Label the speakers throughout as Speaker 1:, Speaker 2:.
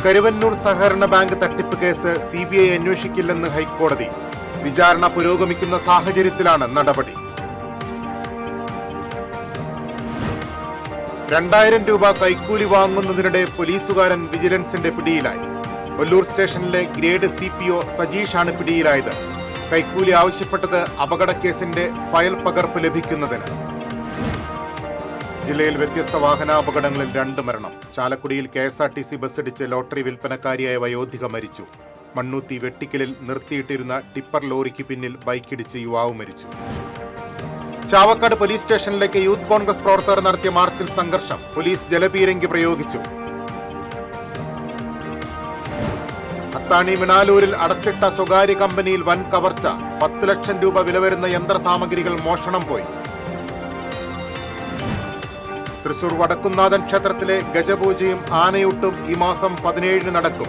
Speaker 1: കരുവന്നൂർ സഹകരണ ബാങ്ക് തട്ടിപ്പ് case CBI അന്വേഷിക്കില്ലെന്ന് ഹൈക്കോടതി. വിചാരണ പുരോഗമിക്കുന്ന സാഹചര്യത്തിലാണ് നടപടി. 2000 രൂപ കൈക്കൂലി വാങ്ങുന്നതിനിടെ പോലീസുകാരൻ വിജിലൻസിന്റെ പിടിയിലായി. ഒല്ലൂർ സ്റ്റേഷനിലെ ഗ്രേഡ് CPO സജീഷാണ് പിടിയിലായത്. കൈക്കൂലി ആവശ്യപ്പെട്ടത് അപകടക്കേസിന്റെ ഫയൽ പകർപ്പ് ലഭിക്കുന്നതിന്. ജില്ലയിൽ വ്യത്യസ്ത വാഹനാപകടങ്ങളിൽ 2 മരണം. ചാലക്കുടിയിൽ KSRTC ബസ്സിടിച്ച് ലോട്ടറി വിൽപ്പനക്കാരിയായ വയോധിക മരിച്ചു. മണ്ണൂത്തി വെട്ടിക്കലിൽ നിർത്തിയിട്ടിരുന്ന ടിപ്പർ ലോറിക്ക് പിന്നിൽ ബൈക്കിടിച്ച് യുവാവ് മരിച്ചു. ചാവക്കാട് പോലീസ് സ്റ്റേഷനിലേക്ക് യൂത്ത് കോൺഗ്രസ് പ്രവർത്തകർ നടത്തിയ മാർച്ചിൽ സംഘർഷം. പോലീസ് ജലപീരങ്കി പ്രയോഗിച്ചു. അത്താണി മിണാലൂരിൽ അടച്ചിട്ട സ്വകാര്യ കമ്പനിയിൽ വൻ കവർച്ച. 10 ലക്ഷം രൂപ വില വരുന്ന യന്ത്രസാമഗ്രികൾ മോഷണം പോയി. തൃശൂർ വടക്കുംനാഥൻ ക്ഷേത്രത്തിലെ ഗജപൂജയും ആനയൂട്ടും ഈ മാസം 17 നടക്കും.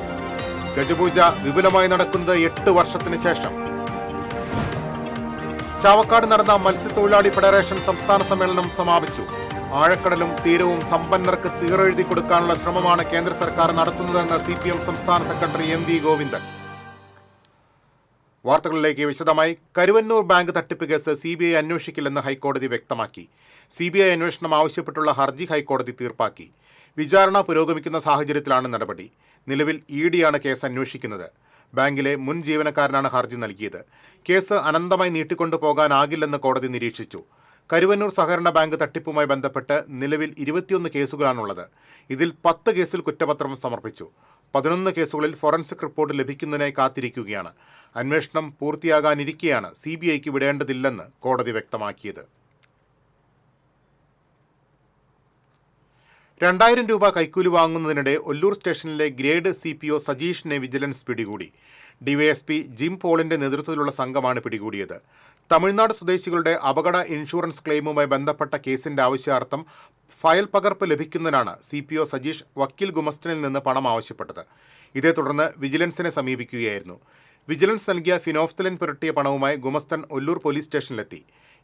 Speaker 1: ഗജപൂജ വിപുലമായി നടക്കുന്നത് 8 വർഷത്തിന് ശേഷം. ചാവക്കാട് നടന്ന മത്സ്യത്തൊഴിലാളി ഫെഡറേഷൻ സംസ്ഥാന സമ്മേളനം സമാപിച്ചു. ആഴക്കടലും തീരവും സമ്പന്നർക്ക് തീറെഴുതി കൊടുക്കാനുള്ള ശ്രമമാണ് കേന്ദ്ര സർക്കാർ നടത്തുന്നതെന്ന് CPM സംസ്ഥാന സെക്രട്ടറി MV ഗോവിന്ദൻ. വാർത്തകളിലേക്ക് വിശദമായി. കരുവന്നൂർ ബാങ്ക് തട്ടിപ്പ് കേസ് CBI അന്വേഷിക്കില്ലെന്ന് ഹൈക്കോടതി വ്യക്തമാക്കി. CBI അന്വേഷണം ആവശ്യപ്പെട്ടുള്ള ഹർജി ഹൈക്കോടതി തീർപ്പാക്കി. വിചാരണ പുരോഗമിക്കുന്ന സാഹചര്യത്തിലാണ് നടപടി. നിലവിൽ ED ആണ് കേസ് അന്വേഷിക്കുന്നത്. ബാങ്കിലെ മുൻ ജീവനക്കാരനാണ് ഹർജി നൽകിയത്. കേസ് അനന്തമായി നീട്ടിക്കൊണ്ടു പോകാനാകില്ലെന്ന് കോടതി നിരീക്ഷിച്ചു. കരുവന്നൂർ സഹകരണ ബാങ്ക് തട്ടിപ്പുമായി ബന്ധപ്പെട്ട് നിലവിൽ 21 കേസുകളാണുള്ളത്. ഇതിൽ 10 കേസിൽ കുറ്റപത്രം സമർപ്പിച്ചു. 11 കേസുകളിൽ ഫോറൻസിക് റിപ്പോർട്ട് ലഭിക്കുന്നതിനായി കാത്തിരിക്കുകയാണ്. അന്വേഷണം പൂർത്തിയാകാനിരിക്കെയാണ് CBIക്ക് വിടേണ്ടതില്ലെന്ന് കോടതി വ്യക്തമാക്കിയത്. 2000 രൂപ കൈക്കൂലി വാങ്ങുന്നതിനിടെ ഒല്ലൂർ സ്റ്റേഷനിലെ ഗ്രേഡ് CPO സജീഷിനെ വിജിലൻസ് പിടികൂടി. DYSP ജിം പോളിന്റെ നേതൃത്വത്തിലുള്ള സംഘമാണ് പിടികൂടിയത്. തമിഴ്നാട് സ്വദേശികളുടെ അപകട ഇൻഷുറൻസ് ക്ലെയിമുമായി ബന്ധപ്പെട്ട കേസിന്റെ ആവശ്യാർത്ഥം ഫയൽ പകർപ്പ് ലഭിക്കുന്നതിനാണ് CPO സജീഷ് വക്കീൽ ഗുമസ്തനിൽ നിന്ന് പണം ആവശ്യപ്പെട്ടത്. ഇതേ തുടർന്ന് വിജിലൻസിനെ സമീപിക്കുകയായിരുന്നു. വിജിലൻസ് നൽകിയ ഫിനോഫ്തലിൻ പുരട്ടിയ പണവുമായി ഗുമസ്തൻ ഒല്ലൂർ പോലീസ് സ്റ്റേഷനിലെത്തി.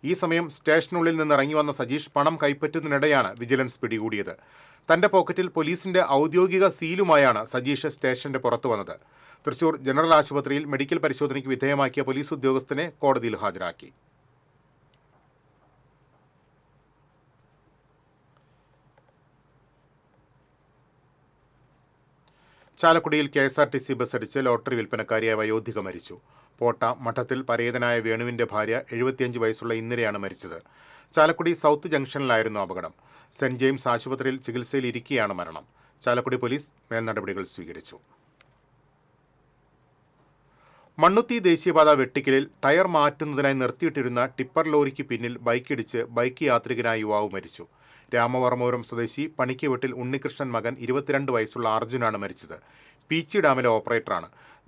Speaker 1: ഈ സമയം സ്റ്റേഷനുള്ളിൽ നിന്ന് ഇറങ്ങി വന്ന സജീഷ് പണം കൈപ്പറ്റുന്നതിനിടെയാണ് വിജിലൻസ് പിടികൂടിയത്. തന്റെ പോക്കറ്റിൽ പോലീസിന്റെ ഔദ്യോഗിക സീലുമായാണ് സജീഷ് സ്റ്റേഷന്റെ പുറത്തു വന്നത്. തൃശൂർ ജനറൽ ആശുപത്രിയിൽ മെഡിക്കൽ പരിശോധനയ്ക്ക് വിധേയമാക്കിയ പോലീസ് ഉദ്യോഗസ്ഥനെ കോടതിയിൽ ഹാജരാക്കി. ചാലക്കുടിയിൽ KSRTC ബസ്സിടിച്ച് ലോട്ടറി വിൽപ്പനക്കാരിയായ വയോധിക മരിച്ചു. പോട്ട മഠത്തിൽ പരേതനായ വേണുവിന്റെ ഭാര്യ 75 വയസ്സുള്ള ഇന്ദിരയാണ് മരിച്ചത്. ചാലക്കുടി സൗത്ത് ജംഗ്ഷനിലായിരുന്നു അപകടം. സെന്റ് ജെയിംസ് ആശുപത്രിയിൽ ചികിത്സയിൽ ഇരിക്കെയാണ് മരണം. ചാലക്കുടി പോലീസ് മേൽനടപടികൾ സ്വീകരിച്ചു. മണ്ണുത്തി ദേശീയപാത വെട്ടിക്കലിൽ ടയർ മാറ്റുന്നതിനായി നിർത്തിയിട്ടിരുന്ന ടിപ്പർ ലോറിക്ക് പിന്നിൽ ബൈക്കിടിച്ച് ബൈക്ക് യാത്രികനായ യുവാവ് മരിച്ചു. രാമവർമ്മപുരം സ്വദേശി പണിക്കവീട്ടിൽ ഉണ്ണികൃഷ്ണൻ മകൻ 22 വയസ്സുള്ള അർജുനാണ് മരിച്ചത്. പീച്ചി ഡാമിലെ ഓപ്പറേറ്ററാണ്.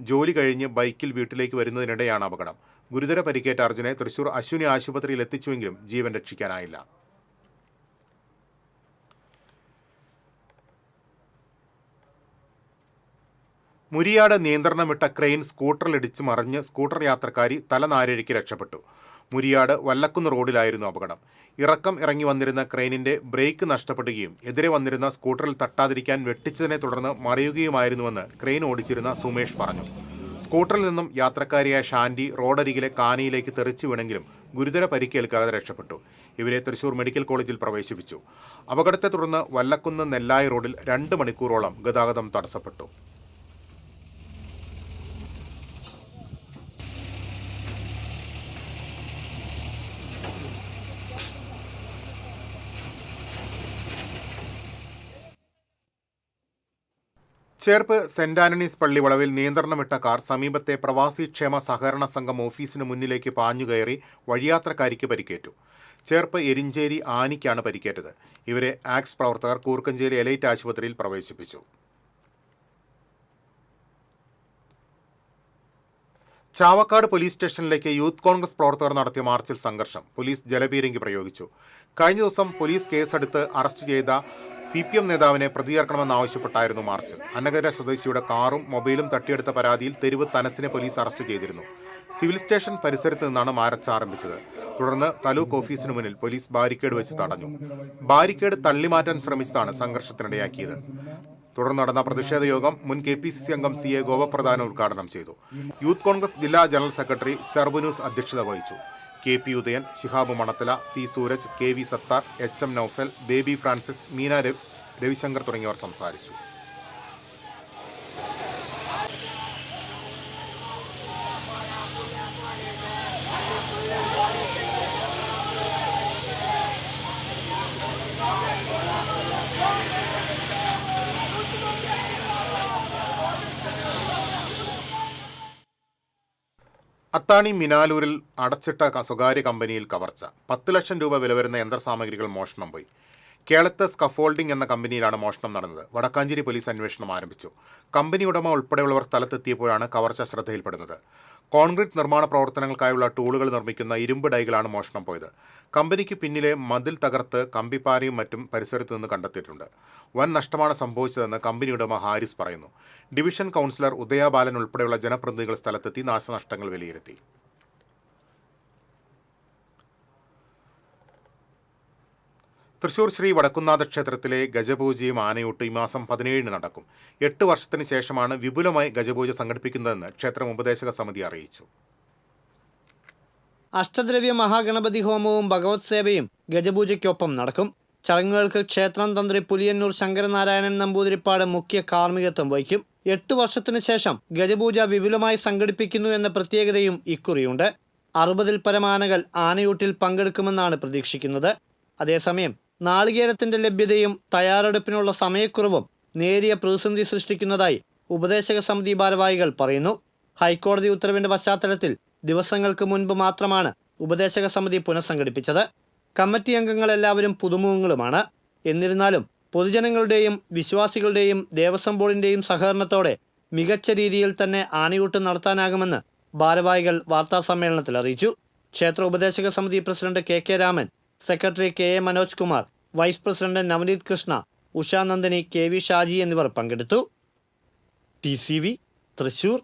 Speaker 1: ജോലി കഴിഞ്ഞ് ബൈക്കിൽ വീട്ടിലേക്ക് വരുന്നതിനിടെയാണ് അപകടം. ഗുരുതര പരിക്കേറ്റ അർജുനെ തൃശൂർ അശ്വിനി ആശുപത്രിയിൽ എത്തിച്ചുവെങ്കിലും ജീവൻ രക്ഷിക്കാനായില്ല. മുരിയാട് നിയന്ത്രണം വിട്ട ക്രെയിൻ സ്കൂട്ടറിലിടിച്ച് മറിഞ്ഞ് സ്കൂട്ടർ യാത്രക്കാരി തലനാരിഴയ്ക്ക് രക്ഷപ്പെട്ടു. മുരിയാട് വല്ലക്കുന്ന് റോഡിലായിരുന്നു അപകടം. ഇറക്കം ഇറങ്ങി വന്നിരുന്ന ക്രെയിനിന്റെ ബ്രേക്ക് നഷ്ടപ്പെടുകയും എതിരെ വന്നിരുന്ന സ്കൂട്ടറിൽ തട്ടാതിരിക്കാൻ വെട്ടിച്ചതിനെ തുടർന്ന് മറിയുകയുമായിരുന്നുവെന്ന് ക്രെയിൻ ഓടിച്ചിരുന്ന സുമേഷ് പറഞ്ഞു. സ്കൂട്ടറിൽ നിന്നും യാത്രക്കാരിയായ ഷാൻഡി റോഡരികിലെ കാനിയിലേക്ക് തെറിച്ചു വീണെങ്കിലും ഗുരുതര പരിക്കേൽക്കാതെ രക്ഷപ്പെട്ടു. ഇവരെ തൃശൂർ മെഡിക്കൽ കോളേജിൽ പ്രവേശിപ്പിച്ചു. അപകടത്തെ തുടർന്ന് വല്ലക്കുന്ന് നെല്ലായി റോഡിൽ 2 മണിക്കൂറോളം ഗതാഗതം തടസ്സപ്പെട്ടു. ചേർപ്പ് സെന്റ് ആന്റണീസ് പള്ളി വളവിൽ നിയന്ത്രണം വിട്ട കാർ സമീപത്തെ പ്രവാസി ക്ഷേമ സഹകരണ സംഘം ഓഫീസിന് മുന്നിലേക്ക് പാഞ്ഞുകയറി വഴിയാത്രക്കാരിക്ക് പരിക്കേറ്റു. ചേർപ്പ് എരിഞ്ചേരി ആനിക്കാണ് പരിക്കേറ്റത്. ഇവരെ ആക്സ് പ്രവർത്തകർ കൂർക്കഞ്ചേരി എലൈറ്റ് ആശുപത്രിയിൽ പ്രവേശിപ്പിച്ചു. ചാവക്കാട് പോലീസ് സ്റ്റേഷനിലേക്ക് യൂത്ത് കോൺഗ്രസ് പ്രവർത്തകർ നടത്തിയ മാർച്ചിൽ സംഘർഷം. പോലീസ് ജലപീരങ്കി പ്രയോഗിച്ചു. കഴിഞ്ഞ ദിവസം പോലീസ് കേസെടുത്ത് അറസ്റ്റ് ചെയ്ത CPM നേതാവിനെ പ്രതികരണമെന്നാവശ്യപ്പെട്ടായിരുന്നു മാർച്ച്. അന്നഗര സ്വദേശിയുടെ കാറും മൊബൈലും തട്ടിയെടുത്ത പരാതിയിൽ തെരുവ് തനസിനെ പോലീസ് അറസ്റ്റ് ചെയ്തിരുന്നു. സിവിൽ സ്റ്റേഷൻ പരിസരത്ത് നിന്നാണ് മാർച്ച് ആരംഭിച്ചത്. തുടർന്ന് താലൂക്ക് ഓഫീസിന് മുന്നിൽ പോലീസ് ബാരിക്കേഡ് വെച്ച് തടഞ്ഞു. ബാരിക്കേഡ് തള്ളിമാറ്റാൻ ശ്രമിച്ചതാണ് സംഘർഷത്തിനിടയാക്കിയത്. തുടർന്ന് നടന്ന പ്രതിഷേധ യോഗം മുൻ KPCC അംഗം CA ഗോപപ്രധാന ഉദ്ഘാടനം ചെയ്തു. യൂത്ത് കോൺഗ്രസ് ജില്ലാ ജനറൽ സെക്രട്ടറി ഷർബുനൂസ് അധ്യക്ഷത വഹിച്ചു. KP Udayan, Shihab Manathala, C Sooraj, KV Sathar, HM Noufal, Baby Francis, Meena Ravishankar തുടങ്ങിയവർ സംസാരിച്ചു. അത്താണി മിനാലൂരിൽ അടച്ചിട്ട സ്വകാര്യ കമ്പനിയിൽ കവർച്ച. 10 ലക്ഷം രൂപ വില വരുന്ന യന്ത്രസാമഗ്രികൾ മോഷണം പോയി. കേളത്ത് സ്കഫോൾഡിംഗ് എന്ന കമ്പനിയിലാണ് മോഷണം നടന്നത്. വടക്കാഞ്ചേരി പോലീസ് അന്വേഷണം ആരംഭിച്ചു. കമ്പനി ഉടമ ഉൾപ്പെടെയുള്ളവർ സ്ഥലത്തെത്തിയപ്പോഴാണ് കവർച്ച ശ്രദ്ധയിൽപ്പെടുന്നത്. കോൺക്രീറ്റ് നിർമ്മാണ പ്രവർത്തനങ്ങൾക്കായുള്ള ടൂളുകൾ നിർമ്മിക്കുന്ന ഇരുമ്പ് ഡൈകളാണ് മോഷണം പോയത്. കമ്പനിക്ക് പിന്നിലെ മതിൽ തകർത്ത് കമ്പിപ്പാരയും മറ്റും പരിസരത്ത് നിന്ന് കണ്ടെത്തിയിട്ടുണ്ട്. വൻ നഷ്ടമാണ് സംഭവിച്ചതെന്ന് കമ്പനി ഉടമ ഹാരിസ് പറയുന്നു. ഡിവിഷൻ കൗൺസിലർ ഉദയ ബാലൻ ഉൾപ്പെടെയുള്ള ജനപ്രതിനിധികൾ സ്ഥലത്തെത്തി നാശനഷ്ടങ്ങൾ വിലയിരുത്തി. തൃശൂർ ശ്രീ വടക്കുംനാഥ ക്ഷേത്രത്തിലെ ഗജപൂജയും ആനയൂട്ട് ഈ മാസം 17 നടക്കും. 8 വർഷത്തിന് ശേഷമാണ് വിപുലമായി ഗജപൂജ സംഘടിപ്പിക്കുന്നതെന്ന് ക്ഷേത്രം ഉപദേശക സമിതി അറിയിച്ചു.
Speaker 2: അഷ്ടദ്രവ്യ മഹാഗണപതി ഹോമവും ഭഗവത് സേവയും ഗജപൂജയ്ക്കൊപ്പം നടക്കും. ചടങ്ങുകൾക്ക് ക്ഷേത്രം തന്ത്രി പുലിയന്നൂർ ശങ്കരനാരായണൻ നമ്പൂതിരിപ്പാട് മുഖ്യ കാർമ്മികത്വം വഹിക്കും. 8 വർഷത്തിന് ശേഷം ഗജപൂജ വിപുലമായി സംഘടിപ്പിക്കുന്നു എന്ന പ്രത്യേകതയും ഇക്കുറിയുണ്ട്. 60-ൽ പരം ആനകൾ ആനയൂട്ടിൽ പങ്കെടുക്കുമെന്നാണ് പ്രതീക്ഷിക്കുന്നത്. അതേസമയം നാളികേരത്തിന്റെ ലഭ്യതയും തയ്യാറെടുപ്പിനുള്ള സമയക്കുറവും നേരിയ പ്രതിസന്ധി സൃഷ്ടിക്കുന്നതായി ഉപദേശക സമിതി ഭാരവാഹികൾ പറയുന്നു. ഹൈക്കോടതി ഉത്തരവിന്റെ പശ്ചാത്തലത്തിൽ ദിവസങ്ങൾക്ക് മുൻപ് മാത്രമാണ് ഉപദേശക സമിതി പുനഃസംഘടിപ്പിച്ചത്. കമ്മിറ്റി അംഗങ്ങളെല്ലാവരും പുതുമുഖങ്ങളുമാണ്. എന്നിരുന്നാലും പൊതുജനങ്ങളുടെയും വിശ്വാസികളുടെയും ദേവസ്വം ബോർഡിന്റെയും സഹകരണത്തോടെ മികച്ച രീതിയിൽ തന്നെ ആനയൂട്ട് നടത്താനാകുമെന്ന് ഭാരവാഹികൾ വാർത്താസമ്മേളനത്തിൽ അറിയിച്ചു. ക്ഷേത്ര ഉപദേശക സമിതി president KK Raman, secretary KA Manoj Kumar, vice president Navaneeth Krishna, Ushanandini, KV Shaji എന്നിവർ പങ്കെടുത്തു. TCV തൃശൂർ.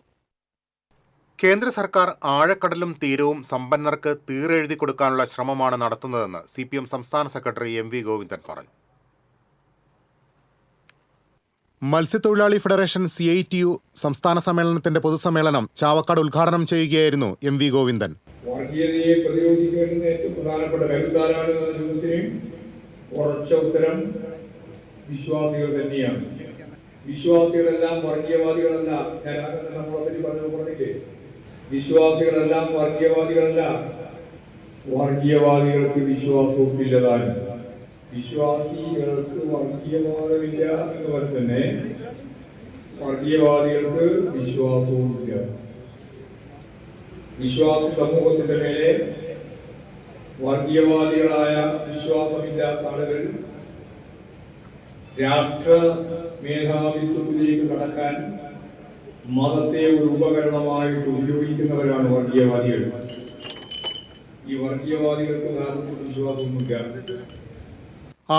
Speaker 1: കേന്ദ്ര സർക്കാർ ആഴക്കടലും തീരവും സമ്പന്നർക്ക് തീരെഴുതി കൊടുക്കാനുള്ള ശ്രമമാണ് നടത്തുന്നതെന്ന് CPM സംസ്ഥാന സെക്രട്ടറി MV ഗോവിന്ദൻ പറഞ്ഞു. മത്സ്യത്തൊഴിലാളി ഫെഡറേഷൻ CITU സംസ്ഥാന സമ്മേളനത്തിന്റെ പൊതുസമ്മേളനം ചാവക്കാട് ഉദ്ഘാടനം ചെയ്യുകയായിരുന്നു MV ഗോവിന്ദൻ.
Speaker 3: വർഗീയതയെ പ്രതിരോധിക്കേണ്ടുന്ന ഏറ്റവും പ്രധാനപ്പെട്ട കരുത്താരാണ് എന്ന ചോദ്യത്തിന് ഉറച്ച ഉത്തരം വിശ്വാസികൾ തന്നെയാണ്. വിശ്വാസികളെല്ലാം വർഗീയവാദികളല്ല. ഞാൻ ആദ്യം നമ്മളെ പറഞ്ഞില്ലേ, വിശ്വാസികളെല്ലാം വർഗീയവാദികളല്ല. വർഗീയവാദികൾക്ക് വിശ്വാസവും ഇല്ലതാനും. വിശ്വാസികൾക്ക് വർഗീയവാദമില്ല എന്നവർ തന്നെ വർഗീയവാദികൾക്ക് വിശ്വാസവും ഇല്ല. വിശ്വാസ സമൂഹത്തിന്റെ മേലെ വർഗീയവാദികളായ വിശ്വാസമില്ലാത്ത ആളുകൾ രാഷ്ട്ര മേധാവിത്വത്തിലേക്ക് കടക്കാൻ മതത്തെ ഒരു ഉപകരണമായിട്ട് ഉപയോഗിക്കുന്നവരാണ് വർഗീയവാദികൾ. ഈ വർഗീയവാദികൾക്ക് യഥാർത്ഥത്തിൽ വിശ്വാസമൊന്നുമില്ല.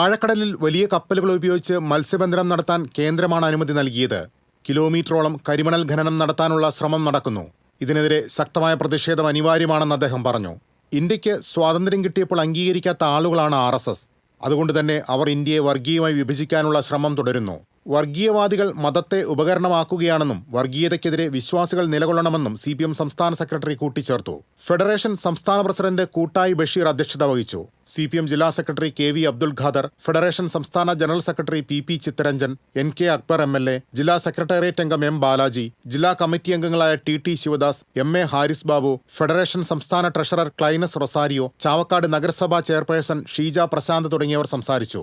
Speaker 1: ആഴക്കടലിൽ വലിയ കപ്പലുകൾ ഉപയോഗിച്ച് മത്സ്യബന്ധനം നടത്താൻ കേന്ദ്രമാണ് അനുമതി നൽകിയത്. കിലോമീറ്ററോളം കരിമണൽ ഖനനം നടത്താനുള്ള ശ്രമം നടക്കുന്നു. ഇതിനെതിരെ ശക്തമായ പ്രതിഷേധം അനിവാര്യമാണെന്ന് അദ്ദേഹം പറഞ്ഞു. ഇന്ത്യക്ക് സ്വാതന്ത്ര്യം കിട്ടിയപ്പോൾ അംഗീകരിക്കാത്ത ആളുകളാണ് RSS. അതുകൊണ്ട് തന്നെ അവർ ഇന്ത്യയെ വർഗീയമായി വിഭജിക്കാനുള്ള ശ്രമം തുടരുന്നു. വർഗീയവാദികൾ മതത്തെ ഉപകരണമാക്കുകയാണെന്നും വർഗീയതയ്ക്കെതിരെ വിശ്വാസികൾ നിലകൊള്ളണമെന്നും CPM സംസ്ഥാന സെക്രട്ടറി കൂട്ടിച്ചേർത്തു. ഫെഡറേഷൻ സംസ്ഥാന പ്രസിഡന്റ് കൂട്ടായി ബഷീർ അധ്യക്ഷത വഹിച്ചു. CPM ജില്ലാ secretary KV Abdul Khader, federation സംസ്ഥാന general secretary PP Chittaranjan, NK Akbar MLA, ജില്ലാ സെക്രട്ടേറിയറ്റ് അംഗം M ബാലാജി, ജില്ലാ കമ്മിറ്റി അംഗങ്ങളായ TT Sivadas, MA Haris Babu, federation സംസ്ഥാന ട്രഷറർ ക്ലൈനസ് റൊസാരിയോ, ചാവക്കാട് നഗരസഭാ ചെയർപേഴ്സൺ ഷീജ പ്രശാന്ത് തുടങ്ങിയവർ സംസാരിച്ചു.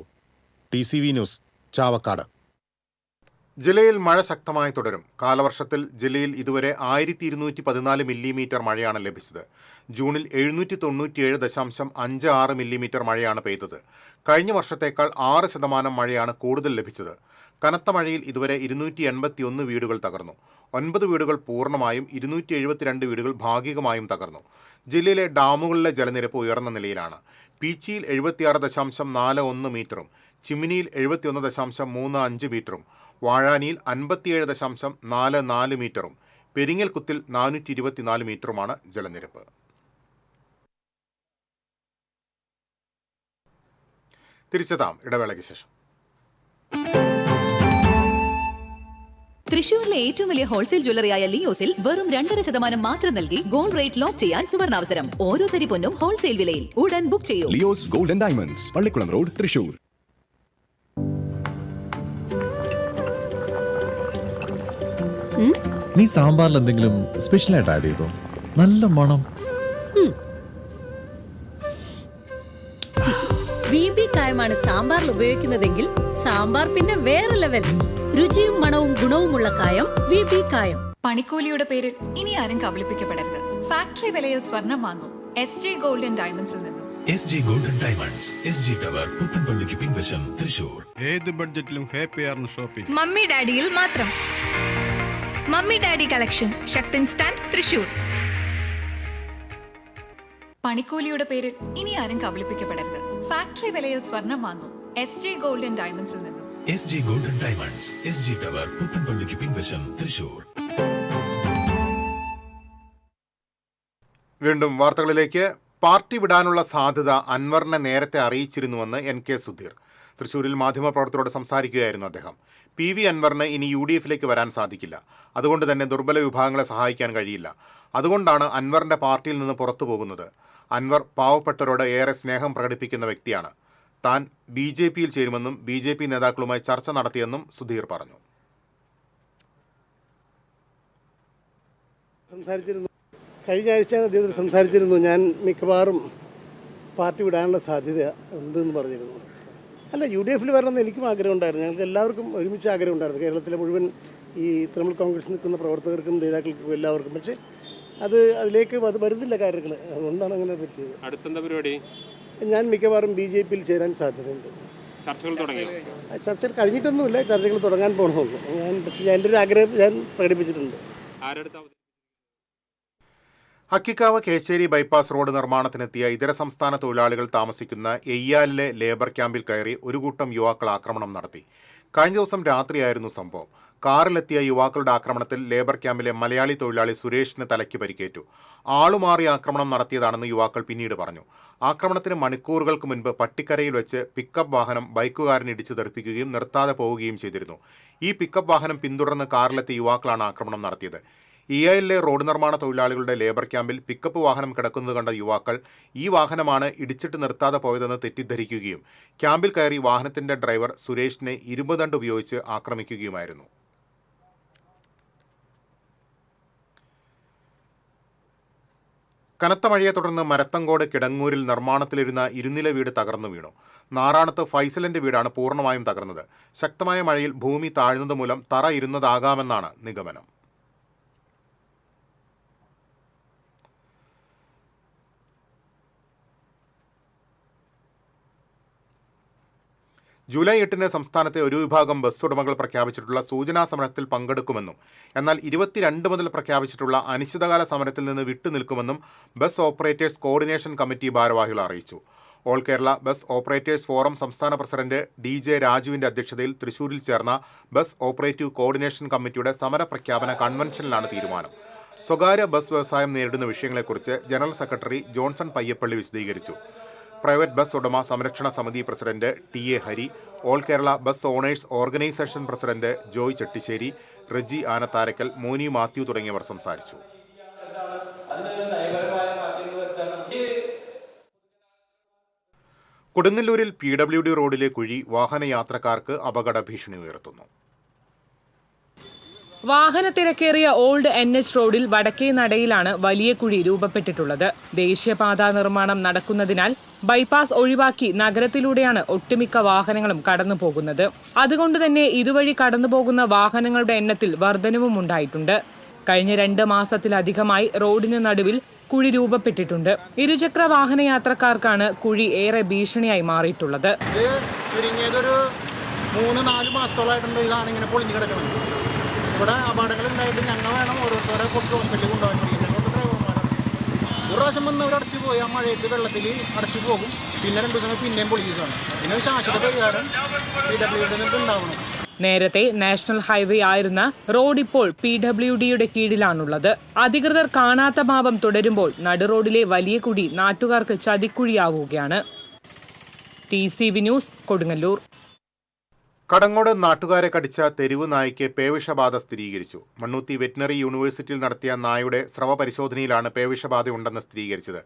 Speaker 1: TCV news, Chavakkad. ജില്ലയിൽ മഴ ശക്തമായി തുടരും. കാലവർഷത്തിൽ ജില്ലയിൽ ഇതുവരെ 1214 മില്ലിമീറ്റർ മഴയാണ് ലഭിച്ചത്. ജൂണിൽ 797.56 മില്ലിമീറ്റർ മഴയാണ് പെയ്തത്. കഴിഞ്ഞ വർഷത്തേക്കാൾ 6% മഴയാണ് കൂടുതൽ ലഭിച്ചത്. കനത്ത മഴയിൽ ഇതുവരെ 281 വീടുകൾ തകർന്നു. 9 വീടുകൾ പൂർണ്ണമായും 272 വീടുകൾ ഭാഗികമായും തകർന്നു. ജില്ലയിലെ ഡാമുകളിലെ ജലനിരപ്പ് ഉയർന്ന നിലയിലാണ്. പീച്ചിയിൽ 76.41 മീറ്ററും ചിമ്മിനിയിൽ 71.35 മീറ്ററും വാഴാനിയിൽ 57.44 മീറ്ററും പെരിങ്ങൽകുത്തിൽ 424 മീറ്ററുമാണ് ജലനിരപ്പ്. തിരിച്ചെത്താം ഇടവേളയ്ക്ക് ശേഷം.
Speaker 4: തൃശൂരിലെ ഏറ്റവും വലിയ ഹോൾസെയിൽ ജ്വല്ലറിയായ ലിയോസിൽ വെറും 2.5% മാത്രം നൽകി ഗോൾഡ് റേറ്റ് ലോക്ക് ചെയ്യാൻ സുവർണാവസരം. ഓരോ തരി പൊന്നും ഹോൾസെയിൽ വിലയിൽ. ഉടൻ ബുക്ക് ചെയ്യൂ.
Speaker 5: Leo's gold and diamonds, Pallikkulam road, Thrissur.
Speaker 6: നീ സാമ്പാറിൽ എന്തെങ്കിലും സ്പെഷ്യലായിട്ട് ആഡ് ചെയ്തോ? നല്ല മണം.
Speaker 7: VB കായമാണ് സാമ്പാറിൽ ഉപയോഗിക്കുന്നതെങ്കിൽ സാമ്പാർ പിന്നെ വേറെ ലെവൽ. രുചിയും മണവും ഗുണവുമുള്ള കായം VB കായം.
Speaker 8: പണിക്കൂലിയുടെ പേരിൽ ഇനി ആരും കബളിപ്പിക്കപ്പെടരുത്. ഫാക്ടറി വിലയിൽ സ്വർണം വാങ്ങും SJ ഗോൾഡ് ആൻഡ് ഡയമണ്ട്സിൽ നിന്നും.
Speaker 9: SJ gold and diamonds, SG tower, പുത്തൻപള്ളിക്ക് പിൻവശം, തൃശൂർ.
Speaker 10: ഏത് ബഡ്ജറ്റിലും ഹാപ്പിയാണ് ഷോപ്പിംഗ്.
Speaker 8: മമ്മി ഡാഡിയിൽ മാത്രം. Mummy Daddy collection, Sakthan stand, Thrissur. പണിക്കൂലിയുടെ പേരിൽ ഇനി ആരും കബളിപ്പിക്കപ്പെടരുത്. ഫാക്ടറി വിലയിൽ സ്വർണം വാങ്ങും SJ ഗോൾഡ് ആൻഡ് ഡയമണ്ട്സിൽ നിന്നും.
Speaker 9: SJ gold and diamonds, SG tower, പുത്തൻപള്ളിക്ക് പിൻവശം, തൃശൂർ.
Speaker 1: വീണ്ടും വാർത്തകളിലേക്ക്. പാർട്ടി വിടാനുള്ള സാധ്യത അൻവറിനെ നേരത്തെ അറിയിച്ചിരുന്നുവെന്ന് NK സുധീർ. തൃശൂരിൽ മാധ്യമപ്രവർത്തകരോട് സംസാരിക്കുകയായിരുന്നു അദ്ദേഹം. PV അൻവറിന് ഇനി UDFിലേക്ക് വരാൻ സാധിക്കില്ല. അതുകൊണ്ട് തന്നെ ദുർബല വിഭാഗങ്ങളെ സഹായിക്കാൻ കഴിയില്ല. അതുകൊണ്ടാണ് അൻവറിൻ്റെ പാർട്ടിയിൽ നിന്ന് പുറത്തു പോകുന്നത്. അൻവർ പാവപ്പെട്ടവരോട് ഏറെ സ്നേഹം പ്രകടിപ്പിക്കുന്ന വ്യക്തിയാണ്. താൻ BJPയിൽ ചേരുമെന്നും BJP നേതാക്കളുമായി ചർച്ച നടത്തിയെന്നും സുധീർ പറഞ്ഞു.
Speaker 11: കഴിഞ്ഞ ആഴ്ച അദ്ദേഹത്തിൽ സംസാരിച്ചിരുന്നു. ഞാൻ മിക്കവാറും പാർട്ടി വിടാനുള്ള സാധ്യത ഉണ്ടെന്ന് പറഞ്ഞിരുന്നു. അല്ല, UDFിൽ വരണമെന്ന് എനിക്കും ആഗ്രഹമുണ്ടായിരുന്നു. ഞങ്ങൾക്ക് എല്ലാവർക്കും ഒരുമിച്ച് ആഗ്രഹമുണ്ടായിരുന്നു. കേരളത്തിലെ മുഴുവൻ ഈ തൃണമൂൽ കോൺഗ്രസ് നിൽക്കുന്ന പ്രവർത്തകർക്കും നേതാക്കൾക്കും എല്ലാവർക്കും. പക്ഷേ അതിലേക്ക് വരുന്നില്ല കാര്യങ്ങൾ. അതുകൊണ്ടാണ് അങ്ങനെ പറ്റിയത്.
Speaker 12: അടുത്തെന്താ പരിപാടി?
Speaker 11: ഞാൻ മിക്കവാറും BJPയിൽ ചേരാൻ സാധ്യതയുണ്ട്.
Speaker 12: ചർച്ചകൾ തുടങ്ങിയോ?
Speaker 11: ചർച്ചകൾ കഴിഞ്ഞിട്ടൊന്നുമില്ല, ചർച്ചകൾ തുടങ്ങാൻ പോകണമെന്ന് പക്ഷേ എൻ്റെ ഒരു ആഗ്രഹം ഞാൻ പ്രകടിപ്പിച്ചിട്ടുണ്ട്.
Speaker 1: ഹക്കിക്കാവ് കേച്ചേരി ബൈപ്പാസ് റോഡ് നിർമ്മാണത്തിനെത്തിയ ഇതര സംസ്ഥാന തൊഴിലാളികൾ താമസിക്കുന്ന എയ്യാലിലെ ലേബർ ക്യാമ്പിൽ കയറി ഒരു കൂട്ടം യുവാക്കൾ ആക്രമണം നടത്തി. കഴിഞ്ഞ ദിവസം രാത്രിയായിരുന്നു സംഭവം. കാറിലെത്തിയ യുവാക്കളുടെ ആക്രമണത്തിൽ ലേബർ ക്യാമ്പിലെ മലയാളി തൊഴിലാളി സുരേഷിന് തലയ്ക്ക് പരിക്കേറ്റു. ആളുമാറി ആക്രമണം നടത്തിയതാണെന്ന് യുവാക്കൾ പിന്നീട് പറഞ്ഞു. ആക്രമണത്തിന് മണിക്കൂറുകൾക്ക് മുൻപ് പട്ടിക്കരയിൽ വെച്ച് പിക്കപ്പ് വാഹനം ബൈക്കുകാരൻ ഇടിച്ചു തെറിപ്പിക്കുകയും നിർത്താതെ പോവുകയും ചെയ്തിരുന്നു. ഈ പിക്കപ്പ് വാഹനം പിന്തുടർന്ന് കാറിലെത്തിയ യുവാക്കളാണ് ആക്രമണം നടത്തിയത്. ഇയാലിലെ റോഡ് നിർമ്മാണ തൊഴിലാളികളുടെ ലേബർ ക്യാമ്പിൽ പിക്കപ്പ് വാഹനം കിടക്കുന്നത് കണ്ട യുവാക്കൾ ഈ വാഹനമാണ് ഇടിച്ചിട്ട് നിർത്താതെ പോയതെന്ന് തെറ്റിദ്ധരിക്കുകയും ക്യാമ്പിൽ കയറി വാഹനത്തിന്റെ ഡ്രൈവർ സുരേഷിനെ ഇരുമ്പുദണ്ട് ഉപയോഗിച്ച് ആക്രമിക്കുകയുമായിരുന്നു. കനത്ത മഴയെ തുടർന്ന് മരത്തങ്കോട് കിടങ്ങൂരിൽ നിർമ്മാണത്തിലിരുന്ന ഇരുനില വീട് തകർന്നു വീണു. നാറാണത്ത് ഫൈസലിന്റെ വീടാണ് പൂർണ്ണമായും തകർന്നത്. ശക്തമായ മഴയിൽ ഭൂമി താഴ്ന്നത് മൂലം തറ ഇരുന്നതാകാമെന്നാണ് നിഗമനം. ജൂലൈ 8-ന് സംസ്ഥാനത്തെ ഒരു വിഭാഗം ബസ് ഉടമകൾ പ്രഖ്യാപിച്ചിട്ടുള്ള സൂചനാ സമരത്തിൽ പങ്കെടുക്കുമെന്നും എന്നാൽ 22 മുതൽ പ്രഖ്യാപിച്ചിട്ടുള്ള അനിശ്ചിതകാല സമരത്തിൽ നിന്ന് വിട്ടുനിൽക്കുമെന്നും ബസ് ഓപ്പറേറ്റേഴ്സ് കോർഡിനേഷൻ കമ്മിറ്റി ഭാരവാഹികൾ അറിയിച്ചു. All Kerala bus operators forum സംസ്ഥാന പ്രസിഡന്റ് DJ രാജുവിന്റെ അധ്യക്ഷതയിൽ തൃശൂരിൽ ചേർന്ന ബസ് ഓപ്പറേറ്റീവ് കോർഡിനേഷൻ കമ്മിറ്റിയുടെ സമരപ്രഖ്യാപന കൺവെൻഷനിലാണ് തീരുമാനം. സ്വകാര്യ ബസ് വ്യവസായം നേരിടുന്ന വിഷയങ്ങളെക്കുറിച്ച് ജനറൽ സെക്രട്ടറി ജോൺസൺ പയ്യപ്പള്ളി വിശദീകരിച്ചു. പ്രൈവറ്റ് ബസ് ഉടമ സംരക്ഷണ സമിതി president TA Hari, all Kerala bus owners organisation president Joy Chettissery, Reji Anatharakkal, Moni Mathew തുടങ്ങിയവർ സംസാരിച്ചു. കൊടുങ്ങല്ലൂരിൽ PWD റോഡിലെ കുഴി വാഹനയാത്രക്കാർക്ക് അപകട ഭീഷണി ഉയർത്തുന്നു.
Speaker 13: വാഹനത്തിരക്കേറിയ ഓൾഡ് NH റോഡിൽ വടക്കേ നടയിലാണ് വലിയ കുഴി രൂപപ്പെട്ടിട്ടുള്ളത്. ദേശീയപാതാ നിർമ്മാണം നടക്കുന്നതിനാൽ ബൈപ്പാസ് ഒഴിവാക്കി നഗരത്തിലൂടെയാണ് ഒട്ടുമിക്ക വാഹനങ്ങളും കടന്നുപോകുന്നത്. അതുകൊണ്ട് തന്നെ ഇതുവഴി കടന്നുപോകുന്ന വാഹനങ്ങളുടെ എണ്ണത്തിൽ വർധനവും ഉണ്ടായിട്ടുണ്ട്. കഴിഞ്ഞ 2 മാസത്തിലധികമായി റോഡിന് നടുവിൽ കുഴി രൂപപ്പെട്ടിട്ടുണ്ട്. ഇരുചക്ര വാഹന യാത്രക്കാർക്കാണ് കുഴി ഏറെ ഭീഷണിയായി മാറിയിട്ടുള്ളത്.
Speaker 11: 3-4 മാസത്തോളായിട്ടുണ്ട് ഇതാണ് ഇങ്ങനെ പൊളിഞ്ഞു കിടക്കുന്നത്. ഇവിടെ അപകടങ്ങൾ ഉണ്ടായിട്ട് ഞങ്ങൾ വേണം ഓരോരുത്തരെ പൊട്ടി ഹോസ്പിറ്റലിൽ കൊണ്ടുപോകാൻ പഠിക്കും. ഞങ്ങൾക്ക് ഡ്രൈവർമാരാണ്. ഒരു പ്രാവശ്യം വന്നവർ അടച്ചു പോയി. ആ മഴയത്ത് വെള്ളത്തിൽ അടച്ചു പോകും. പിന്നെ 2 ദിവസം പിന്നെയും പൊളിക്കുകയാണ്. പിന്നെ ശാശ്വത പരിഹാരം PWD ഉണ്ടാവണം.
Speaker 13: നേരത്തെ നാഷണൽ ഹൈവേ ആയിരുന്ന റോഡ് ഇപ്പോൾ PWDയുടെ കീഴിലാണുള്ളത്. അധികൃതർ കാണാത്ത ഭാവം തുടരുമ്പോൾ നടുറോഡിലെ വലിയ കുഴി നാട്ടുകാർക്ക് ചതിക്കുഴിയാവുകയാണ്. TCV news, Kodungallur.
Speaker 1: കടങ്ങോട് നാട്ടുകാരെ കടിച്ച തെരുവ് നായ്ക്ക് പേവിഷബാധ സ്ഥിരീകരിച്ചു. മണ്ണുത്തി വെറ്റിനറി യൂണിവേഴ്സിറ്റിയിൽ നടത്തിയ നായയുടെ സ്രവ പരിശോധനയിലാണ് പേവിഷബാധ ഉണ്ടെന്ന് സ്ഥിരീകരിച്ചത്.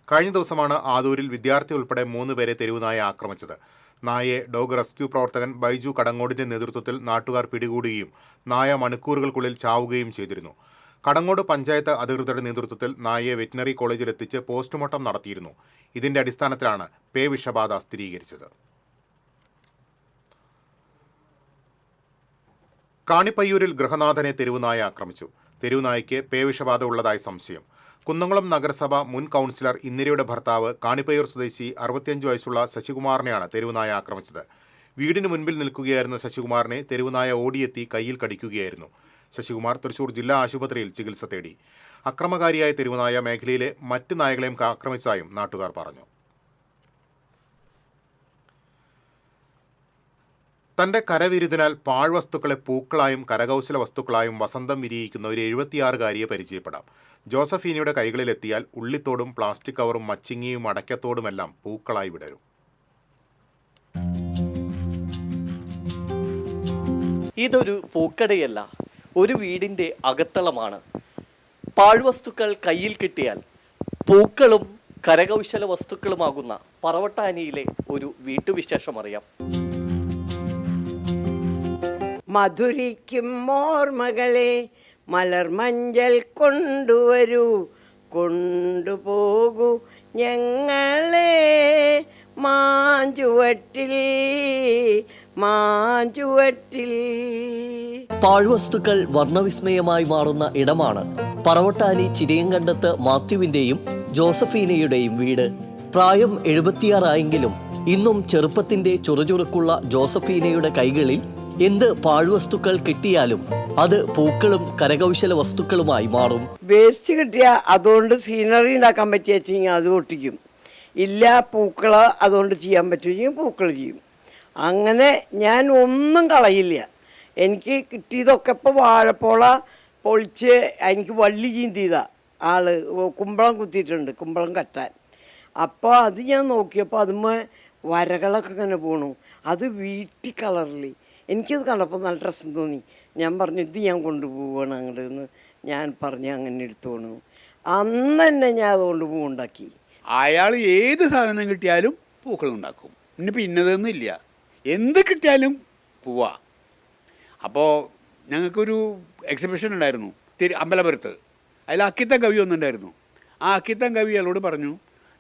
Speaker 1: കഴിഞ്ഞ ദിവസമാണ് ആദൂരിൽ വിദ്യാർത്ഥി ഉൾപ്പെടെ 3 പേരെ തെരുവ് നായ ആക്രമിച്ചത്. നായയെ ഡോഗ് റെസ്ക്യൂ പ്രവർത്തകൻ ബൈജു കടങ്ങോടിന്റെ നേതൃത്വത്തിൽ നാട്ടുകാർ പിടികൂടുകയും നായ മണിക്കൂറുകൾക്കുള്ളിൽ ചാവുകയും ചെയ്തിരുന്നു. കടങ്ങോട് പഞ്ചായത്ത് അധികൃതരുടെ നേതൃത്വത്തിൽ നായയെ വെറ്റിനറി കോളേജിലെത്തിച്ച് പോസ്റ്റ്മോർട്ടം നടത്തിയിരുന്നു. ഇതിന്റെ അടിസ്ഥാനത്തിലാണ് പേവിഷബാധ സ്ഥിരീകരിച്ചത്. കാണിപ്പയ്യൂരിൽ ഗൃഹനാഥനെ തെരുവുനായ ആക്രമിച്ചു. തെരുവുനായ്ക്ക് പേവിഷബാധ ഉള്ളതായി സംശയം. കുന്നംകുളം നഗരസഭ മുൻ കൗൺസിലർ ഇന്ദിരയുടെ ഭർത്താവ് കാണിപ്പയ്യൂർ സ്വദേശി 65 വയസ്സുള്ള ശശികുമാറിനെയാണ് തെരുവുനായ ആക്രമിച്ചത്. വീടിന് മുൻപിൽ നിൽക്കുകയായിരുന്ന ശശികുമാറിനെ തെരുവുനായ ഓടിയെത്തി കയ്യിൽ കടിക്കുകയായിരുന്നു. ശശികുമാർ തൃശൂർ ജില്ലാ ആശുപത്രിയിൽ ചികിത്സ തേടി. അക്രമകാരിയായ തെരുവുനായ മേഖലയിലെ മറ്റ് നായകളെയും ആക്രമിച്ചതായും നാട്ടുകാർ പറഞ്ഞു. തന്റെ കരവിരുതിനാൽ പാഴ്വസ്തുക്കളെ പൂക്കളായും കരകൗശല വസ്തുക്കളായും വസന്തം വിരിയിക്കുന്ന ഒരു 76-കാരിയെ പരിചയപ്പെടാം. ജോസഫീനയുടെ കൈകളിലെത്തിയാൽ ഉള്ളിത്തോടും പ്ലാസ്റ്റിക് കവറും മച്ചിങ്ങിയും അടയ്ക്കത്തോടുമെല്ലാം പൂക്കളായി വിടരും.
Speaker 14: ഇതൊരു പൂക്കടയല്ല, ഒരു വീടിൻ്റെ അകത്തളമാണ്. പാഴ്വസ്തുക്കൾ കയ്യിൽ കിട്ടിയാൽ പൂക്കളും കരകൗശല വസ്തുക്കളുമാകുന്ന പറവട്ടാനിയിലെ ഒരു വീട്ടുവിശേഷം അറിയാം.
Speaker 15: മധുരിക്കും ഓർമ്മകളെ മലർമഞ്ചൽ കൊണ്ടുവരൂ, കൊണ്ടുപോകൂ ഞങ്ങളെ മാഞ്ചുവട്ടിൽ മാഞ്ചുവട്ടിൽ.
Speaker 14: പാഴ്വസ്തുക്കൾ വർണ്ണവിസ്മയമായി മാറുന്ന ഇടമാണ് പറവട്ടാനി ചിരിയങ്കണ്ടത്ത് മാത്യുവിന്റെയും ജോസഫീനയുടെയും വീട്. പ്രായം 76 ആയെങ്കിലും ഇന്നും ചെറുപ്പത്തിന്റെ ചുറുചുറുക്കുള്ള ജോസഫീനയുടെ കൈകളിൽ എന്ത് പാഴ്വസ്തുക്കൾ കിട്ടിയാലും അത് പൂക്കളും കരകൗശല വസ്തുക്കളുമായി മാറും.
Speaker 15: വേസ്റ്റ് കിട്ടിയാൽ അതുകൊണ്ട് സീനറി ഉണ്ടാക്കാൻ പറ്റിയ അത് ഒട്ടിക്കും. ഇല്ല പൂക്കള് അതുകൊണ്ട് ചെയ്യാൻ പറ്റുമെങ്കിൽ പൂക്കൾ ചെയ്യും. അങ്ങനെ ഞാൻ ഒന്നും കളയില്ല. എനിക്ക് കിട്ടിയതൊക്കെ ഇപ്പോൾ വാഴപ്പോള പൊളിച്ച് എനിക്ക് വള്ളി ചീന്തിയതാ ആള് കുമ്പളം കുത്തിയിട്ടുണ്ട്, കുമ്പളം കട്ടാൻ. അപ്പോൾ അത് ഞാൻ നോക്കിയപ്പോൾ അതുമ്മ വരകളൊക്കെ ഇങ്ങനെ പോണു. അത് വീട്ടി കളറിൽ എനിക്കത് കണ്ടപ്പോൾ നല്ല രസം തോന്നി. ഞാൻ പറഞ്ഞു ഇത് ഞാൻ കൊണ്ടുപോവുകയാണ് അങ്ങോട്ട് എന്ന് ഞാൻ പറഞ്ഞ് അങ്ങനെ എടുത്തു പോണു. അന്ന് തന്നെ ഞാൻ അതുകൊണ്ട് പൂവുണ്ടാക്കി.
Speaker 16: അയാൾ ഏത് സാധനം കിട്ടിയാലും പൂക്കളുണ്ടാക്കും. ഇന്നിപ്പോൾ ഇന്നതെന്നില്ല, എന്ത് കിട്ടിയാലും പൂവാ. അപ്പോൾ ഞങ്ങൾക്കൊരു എക്സിബിഷൻ ഉണ്ടായിരുന്നു അമ്പലപുരത്ത്. അതിൽ അക്കിത്തം കവി ഒന്നുണ്ടായിരുന്നു. ആ അക്കിത്തം കവി അയാളോട് പറഞ്ഞു,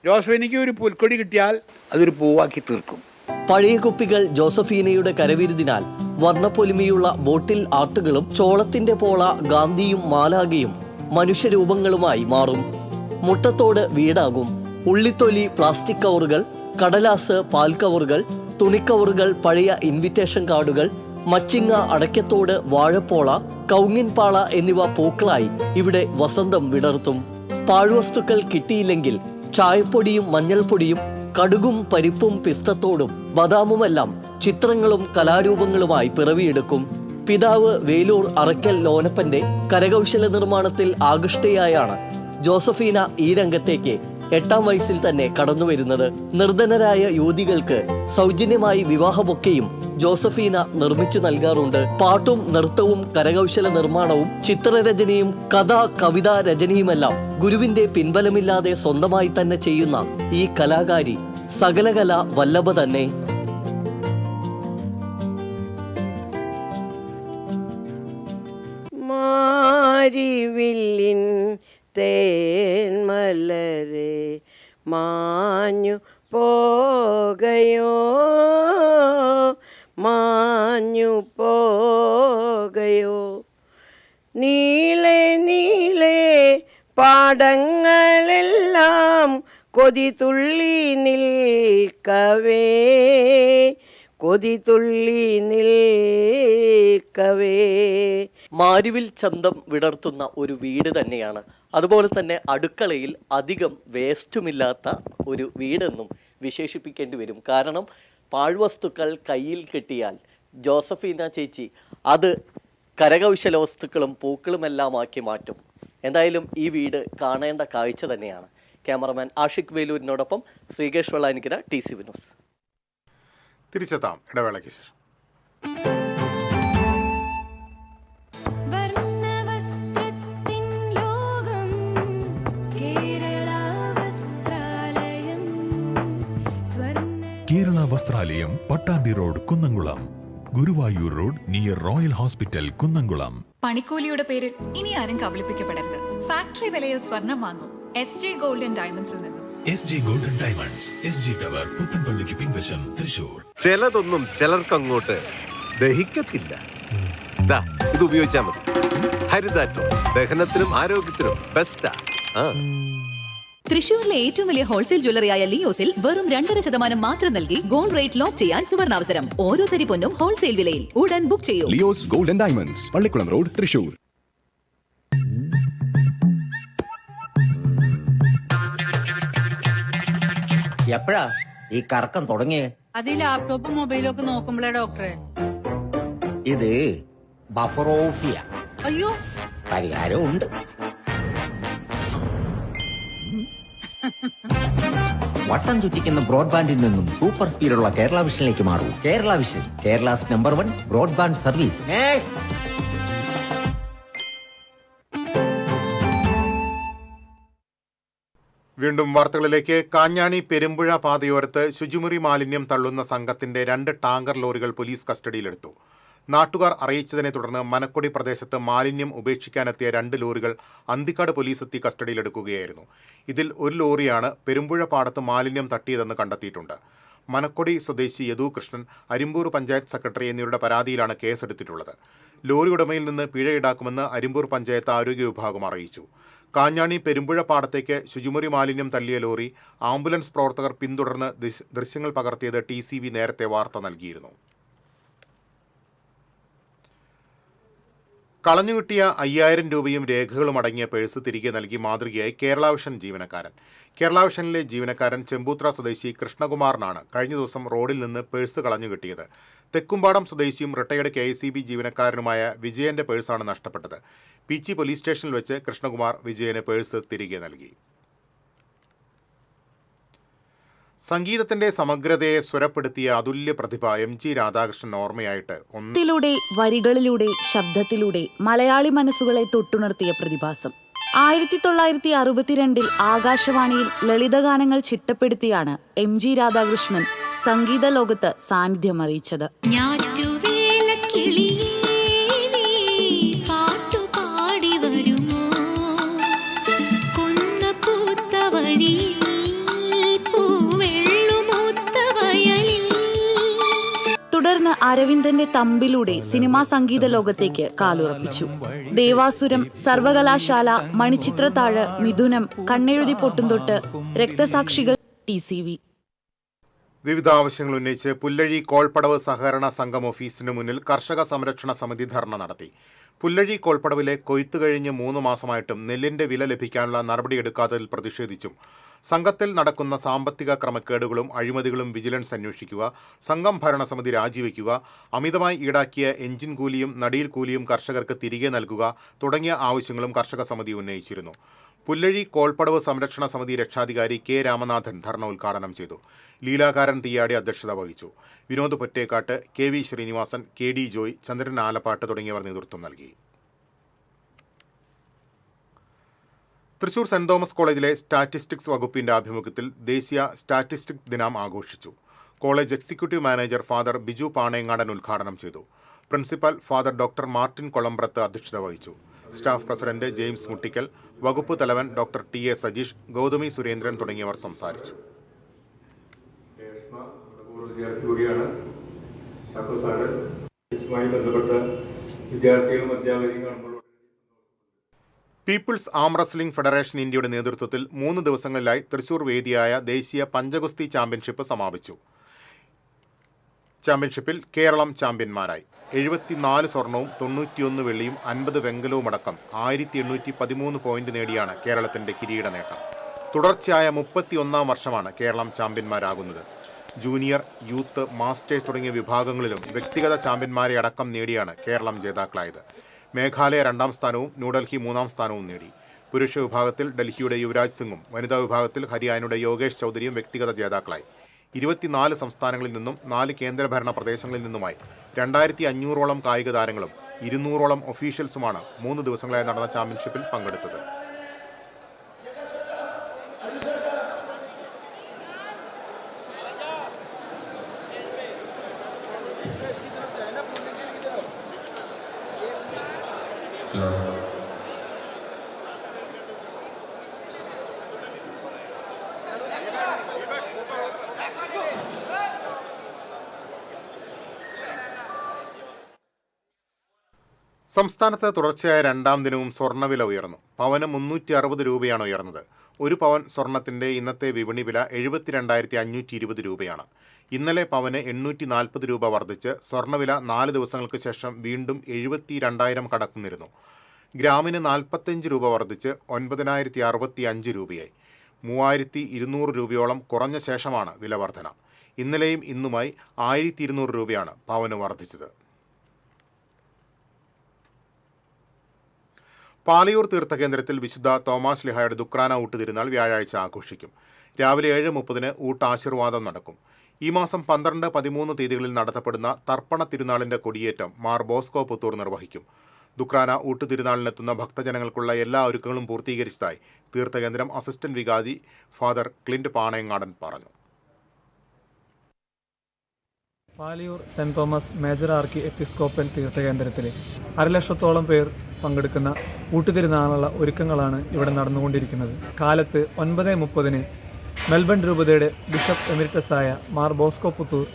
Speaker 16: ജോസഫിനിക്ക് ഒരു പുൽക്കൊടി കിട്ടിയാൽ അതൊരു പൂവാക്കി തീർക്കും.
Speaker 14: പഴയ കുപ്പികൾ ജോസഫീനയുടെ കരവിരുതിനാൽ വർണ്ണപ്പൊലിമയുള്ള ബോട്ടിൽ ആർട്ടുകളും ചോളത്തിന്റെ പോള ഗാന്ധിയും മാലാകയും മനുഷ്യരൂപങ്ങളുമായി മാറും. മുട്ടത്തോട് വീടാകും. ഉള്ളിത്തൊലി പ്ലാസ്റ്റിക് കവറുകൾ, കടലാസ് പാൽ കവറുകൾ, തുണിക്കവറുകൾ, പഴയ ഇൻവിറ്റേഷൻ കാർഡുകൾ, മച്ചിങ്ങ, അടയ്ക്കത്തോട്, വാഴപ്പോള, കൗങ്ങിൻപാള എന്നിവ പൂക്കളായി ഇവിടെ വസന്തം വിടർത്തും. പാഴ്വസ്തുക്കൾ കിട്ടിയില്ലെങ്കിൽ ചായപ്പൊടിയും മഞ്ഞൾപ്പൊടിയും കടുകും പരിപ്പും പിസ്തത്തോടും ബദാമുമെല്ലാം ചിത്രങ്ങളും കലാരൂപങ്ങളുമായി പിറവിയെടുക്കും. പിതാവ് വേലൂർ അറക്കൽ ലോനപ്പന്റെ കരകൗശല നിർമ്മാണത്തിൽ ആകൃഷ്ടയായാണ് ജോസഫീന ഈ രംഗത്തേക്ക് 8ാം വയസ്സിൽ തന്നെ കടന്നുവരുന്നത്. നിർധനരായ യുവതികൾക്ക് സൗജന്യമായി വിവാഹമൊക്കെയും ജോസഫീന നിർമ്മിച്ചു നൽകാറുണ്ട്. പാട്ടും നൃത്തവും കരകൗശല നിർമ്മാണവും ചിത്രരചനയും കഥാ കവിതാ രചനയുമെല്ലാം ഗുരുവിന്റെ പിൻബലമില്ലാതെ സ്വന്തമായി തന്നെ ചെയ്യുന്ന ഈ കലാകാരി സകലകല വല്ലഭ തന്നെ.
Speaker 15: മാരിവില്ലിൻ തേന്മലരെ മാഞ്ഞു പോകയോ മാഞ്ഞു പോകയോ, നീളെ നീളെ പാടങ്ങളെല്ലാം കൊതിതുള്ളി നിൽക്കവേ കൊതിതുള്ളി നിൽക്കവേ.
Speaker 14: മാരിവിൽ ചന്തം വിടർത്തുന്ന ഒരു വീട് തന്നെയാണ്. അതുപോലെ തന്നെ അടുക്കളയിൽ അധികം വേസ്റ്റുമില്ലാത്ത ഒരു വീടെന്നും വിശേഷിപ്പിക്കേണ്ടി വരും. കാരണം പാഴ്വസ്തുക്കൾ കയ്യിൽ കിട്ടിയാൽ ജോസഫീന ചേച്ചി അത് കരകൗശല വസ്തുക്കളും പൂക്കളുമെല്ലാം ആക്കി മാറ്റും. എന്തായാലും ഈ വീട് കാണേണ്ട കാഴ്ച തന്നെയാണ്. ക്യാമറമാൻ ആഷിഖ് വേലൂരിനോടൊപ്പം ശ്രീകേഷ് വെള്ളാനിക്കര, TCV ന്യൂസ്.
Speaker 1: തിരിച്ചെത്താം ഇടവേളയ്ക്ക് ശേഷം.
Speaker 9: Kerala Vasthralayam, Pattambi road, Kunnamkulam. Guruvayur road near Royal Hospital, Kunnamkulam.
Speaker 8: പണിക്കൂലിയുടെ പേരിൽ ഇനി ആരും കബളിപ്പിക്കപ്പെടരുത്. ഫാക്ടറി വിലയിൽ സ്വർണം വാങ്ങും SJ ഗോൾഡ് ആൻഡ് ഡയമണ്ട്സിൽ നിന്നും.
Speaker 9: SJ golden diamonds, SG tower, പുത്തൻപള്ളിക്ക് പിൻവശം, തൃശൂർ.
Speaker 17: ചിലതൊന്നും ചിലർക്കങ്ങോട്ട് ദഹിക്കത്തില്ല. ഇത് ഉപയോഗിച്ചാൽ മതി. ഹരിതാറ്റോ ദഹനത്തിനും ആരോഗ്യത്തിനും ബെസ്റ്റാ.
Speaker 4: തൃശൂരിലെ ഏറ്റവും വലിയ ഹോൾസെയിൽ ജ്വല്ലറിയായ ലിയോസിൽ വെറും 2.5% മാത്രം നൽകി ഗോൾഡ് റേറ്റ് ലോക്ക് ചെയ്യാൻ സുവർണാവസരം. ഓരോ തരി പൊന്നും ഹോൾസെയിൽ വിലയിൽ. ഉടൻ ബുക്ക് ചെയ്യൂ.
Speaker 5: Leo's golden diamonds, Pallikkulam road, Thrissur.
Speaker 18: എപ്പോഴാ ഈ കറക്കം തുടങ്ങിയേ?
Speaker 19: അത് ഈ ലാപ്ടോപ്പും മൊബൈലും ഒക്കെ നോക്കുമ്പോഴേ ഡോക്ടറെ.
Speaker 18: ഇത് ബഫറോഫിയ.
Speaker 19: അയ്യോ,
Speaker 18: പരിഹാരം ഉണ്ട്. വട്ടം ചുറ്റിക്കുന്ന ബ്രോഡ്ബാൻഡിൽ നിന്നും സൂപ്പർ സ്പീഡുള്ള കേരള വിഷനിലേക്ക് മാറൂ. Kerala Vision, Kerala's number 1 broadband service.
Speaker 1: വീണ്ടും വാർത്തകളിലേക്ക്. കാഞ്ഞാണി പെരുമ്പുഴ പാതയോരത്ത് ശുചിമുറി മാലിന്യം തള്ളുന്ന സംഘത്തിന്റെ 2 ടാങ്കർ ലോറികൾ പോലീസ് കസ്റ്റഡിയിലെടുത്തു. നാട്ടുകാർ അറിയിച്ചതിനെ തുടർന്ന് മനക്കൊടി പ്രദേശത്ത് മാലിന്യം ഉപേക്ഷിക്കാനെത്തിയ 2 ലോറികൾ അന്തിക്കാട് പോലീസ് എത്തി കസ്റ്റഡിയിലെടുക്കുകയായിരുന്നു. ഇതിൽ ഒരു ലോറിയാണ് പെരുമ്പുഴ പാടത്ത് മാലിന്യം തട്ടിയതെന്ന് കണ്ടെത്തിയിട്ടുണ്ട്. മനക്കൊടി സ്വദേശി യദു കൃഷ്ണൻ, അരിമ്പൂർ പഞ്ചായത്ത് സെക്രട്ടറി എന്നിവരുടെ പരാതിയിലാണ് കേസെടുത്തിട്ടുള്ളത്. ലോറി ഉടമയിൽ നിന്ന് പിഴ ഈടാക്കുമെന്ന് അരിമ്പൂർ പഞ്ചായത്ത് ആരോഗ്യ വിഭാഗം അറിയിച്ചു. കാഞ്ഞാണി പെരുമ്പുഴ പാടത്തേക്ക് ശുചിമുറി മാലിന്യം തള്ളിയ ലോറി ആംബുലൻസ് പ്രവർത്തകർ പിന്തുടർന്ന് ദൃശ്യങ്ങൾ പകർത്തിയത് TCV നേരത്തെ വാർത്ത നൽകിയിരുന്നു. കളഞ്ഞുകിട്ടിയ 5000 രൂപയും രേഖകളും അടങ്ങിയ പേഴ്സ് തിരികെ നൽകി മാതൃകയായി കേരള വിഷൻ ജീവനക്കാരൻ. കേരള വിഷനിലെ ജീവനക്കാരൻ ചെമ്പൂത്ര സ്വദേശി കൃഷ്ണകുമാറിനാണ് കഴിഞ്ഞ ദിവസം റോഡിൽ നിന്ന് പേഴ്സ് കളഞ്ഞുകിട്ടിയത്. തെക്കുംപാടം സ്വദേശിയും റിട്ടയർഡ് KICB ജീവനക്കാരനുമായ വിജയന്റെ പേഴ്സാണ് നഷ്ടപ്പെട്ടത്. പീച്ചി പോലീസ് സ്റ്റേഷനിൽ വെച്ച് കൃഷ്ണകുമാർ വിജയന് പേഴ്സ് തിരികെ നൽകി. സംഗീതത്തിന്റെ സമഗ്രതയെ സ്വരപ്പെടുത്തിയ അതുല്യ പ്രതിഭ MG രാധാകൃഷ്ണൻ ഓർമ്മയായിട്ട്
Speaker 20: വരികളിലൂടെ ശബ്ദത്തിലൂടെ മലയാളി മനസ്സുകളെ തൊട്ടുണർത്തിയ പ്രതിഭാസം. 1962 ആകാശവാണിയിൽ ലളിതഗാനങ്ങൾ ചിട്ടപ്പെടുത്തിയാണ് MG രാധാകൃഷ്ണൻ സംഗീത ലോകത്ത് സാന്നിധ്യം അറിയിച്ചത്. തുടർന്ന് അരവിന്ദന്റെ തമ്പിലൂടെ സിനിമാ സംഗീത ലോകത്തേക്ക് കാലുറപ്പിച്ചു. ദേവാസുരം, സർവകലാശാല, മണിച്ചിത്രത്താഴ്, മിഥുനം, കണ്ണെഴുതി പൊട്ടുംതൊട്ട്, രക്തസാക്ഷികൾ, TCV.
Speaker 1: വിവിധ ആവശ്യങ്ങൾ ഉന്നയിച്ച് പുല്ലഴി കോൾപ്പടവ് സഹകരണ സംഘം ഓഫീസിന് മുന്നിൽ കർഷക സംരക്ഷണ സമിതി ധർണ നടത്തി. പുല്ലഴി കോൾപ്പടവിലെ കൊയ്ത്തു കഴിഞ്ഞ് 3 മാസമായിട്ടും നെല്ലിന്റെ വില ലഭിക്കാനുള്ള നടപടിയെടുക്കാത്തതിൽ പ്രതിഷേധിച്ചും സംഘത്തിൽ നടക്കുന്ന സാമ്പത്തിക ക്രമക്കേടുകളും അഴിമതികളും വിജിലൻസ് അന്വേഷിക്കുക, സംഘം ഭരണസമിതി രാജിവെക്കുക, അമിതമായി ഈടാക്കിയ എഞ്ചിൻ കൂലിയും നടിയിൽ കൂലിയും കർഷകർക്ക് തിരികെ നൽകുക തുടങ്ങിയ ആവശ്യങ്ങളും കർഷക സമിതി ഉന്നയിച്ചിരുന്നു. പുല്ലഴി കോൾപ്പടവ് സംരക്ഷണ സമിതി രക്ഷാധികാരി K. രാമനാഥൻ ധർണ ഉദ്ഘാടനം ചെയ്തു. ലീലാകാരൻ തീയാടി അധ്യക്ഷത വഹിച്ചു. വിനോദ് പൊറ്റേക്കാട്ട്, KV ശ്രീനിവാസൻ, KD ജോയ്, ചന്ദ്രൻ ആലപ്പാട്ട് തുടങ്ങിയവർ നേതൃത്വം നൽകി. തൃശൂർ സെന്റ് തോമസ് കോളേജിലെ സ്റ്റാറ്റിസ്റ്റിക്സ് വകുപ്പിന്റെ ആഭിമുഖ്യത്തിൽ ദേശീയ സ്റ്റാറ്റിസ്റ്റിക്സ് ദിനം ആഘോഷിച്ചു. College executive manager father Biju Panayangadan ഉദ്ഘാടനം ചെയ്തു. Principal father doctor Martin Kolambrath അധ്യക്ഷത വഹിച്ചു. സ്റ്റാഫ് പ്രസിഡന്റ് ജെയിംസ് മുട്ടിക്കൽ, വകുപ്പ് തലവൻ ഡോക്ടർ TA സജീഷ്, ഗൗതമി സുരേന്ദ്രൻ തുടങ്ങിയവർ സംസാരിച്ചു. പീപ്പിൾസ് ആം റെസ്ലിംഗ് ഫെഡറേഷൻ ഇന്ത്യയുടെ നേതൃത്വത്തിൽ 3 ദിവസങ്ങളിലായി തൃശൂർ വേദിയായ ദേശീയ പഞ്ചഗുസ്തി ചാമ്പ്യൻഷിപ്പ് സമാപിച്ചു. ചാമ്പ്യൻഷിപ്പിൽ കേരളം ചാമ്പ്യന്മാരായി. 74 സ്വർണവും 91 വെള്ളിയും 50 വെങ്കലവും അടക്കം 1813 പോയിന്റ് നേടിയാണ് കേരളത്തിന്റെ കിരീട നേട്ടം. തുടർച്ചയായ 31ാം വർഷമാണ് കേരളം ചാമ്പ്യന്മാരാകുന്നത്. ജൂനിയർ, യൂത്ത്, മാസ്റ്റേഴ്സ് തുടങ്ങിയ വിഭാഗങ്ങളിലും വ്യക്തിഗത ചാമ്പ്യന്മാരെ അടക്കം നേടിയാണ് കേരളം ജേതാക്കളായത്. മേഘാലയ 2ാം സ്ഥാനവും ന്യൂഡൽഹി 3ാം സ്ഥാനവും നേടി. പുരുഷ വിഭാഗത്തിൽ ഡൽഹിയുടെ യുവരാജ് സിംഗും വനിതാ വിഭാഗത്തിൽ ഹരിയാനയുടെ യോഗേഷ് ചൗധരിയും വ്യക്തിഗത ജേതാക്കളായി. 24 സംസ്ഥാനങ്ങളിൽ നിന്നും 4 കേന്ദ്രഭരണ പ്രദേശങ്ങളിൽ നിന്നുമായി 2500ഓളം കായിക താരങ്ങളും 200ഓളം ഒഫീഷ്യൽസുമാണ് 3 ദിവസങ്ങളായി നടന്ന ചാമ്പ്യൻഷിപ്പിൽ പങ്കെടുത്തത്. സംസ്ഥാനത്ത് തുടർച്ചയായ 2ാം ദിനവും സ്വർണ്ണവില ഉയർന്നു. പവന് 360 രൂപയാണ് ഉയർന്നത്. ഒരു പവൻ സ്വർണത്തിന്റെ ഇന്നത്തെ വിപണി വില 72,520 രൂപയാണ്. ഇന്നലെ പവന് 840 രൂപ വർദ്ധിച്ച് സ്വർണ്ണവില 4 ദിവസങ്ങൾക്ക് ശേഷം വീണ്ടും 72,000 കടക്കുന്നിരുന്നു. ഗ്രാമിന് 45 രൂപ വർദ്ധിച്ച് 9,065 രൂപയായി. 3,200 രൂപയോളം കുറഞ്ഞ ശേഷമാണ് വില വർധന. ഇന്നലെയും ഇന്നുമായി 1,200 രൂപയാണ് പവന് വർദ്ധിച്ചത്. പാലയൂർ തീർത്ഥകേന്ദ്രത്തിൽ വിശുദ്ധ തോമാസ് ലിഹായുടെ ദുക്രാന ഊട്ട് തിരുനാൾ വ്യാഴാഴ്ച ആഘോഷിക്കും. രാവിലെ 7:30 ഊട്ട് ആശീർവാദം നടക്കും. ഈ മാസം 12, 13 തീയതികളിൽ നടത്തപ്പെടുന്ന തർപ്പണ തിരുനാളിന്റെ കൊടിയേറ്റം മാർ ബോസ്കോ പുത്തൂർ നിർവഹിക്കും. ദുക്രാന ഊട്ട് തിരുനാളിനെത്തുന്ന ഭക്തജനങ്ങൾക്കുള്ള എല്ലാ ഒരുക്കങ്ങളും പൂർത്തീകരിച്ചതായി തീർത്ഥകേന്ദ്രം അസിസ്റ്റന്റ് വികാരി ഫാദർ ക്ലിന്റ് പാണയങ്ങാടൻ പറഞ്ഞു.
Speaker 21: Palayur saint Thomas major archiepiscopal തീർത്ഥകേന്ദ്രത്തിലെ 1,00,000-ഓളം പേർ പങ്കെടുക്കുന്ന ഊട്ടുതിരുനാളുള്ള ഒരുക്കങ്ങളാണ് ഇവിടെ നടന്നുകൊണ്ടിരിക്കുന്നത്. കാലത്ത് 9:30 മെൽബൺ രൂപതയുടെ ബിഷപ്പ് എമിരിറ്റസായ മാർ ബോസ്കോ പുത്തൂർ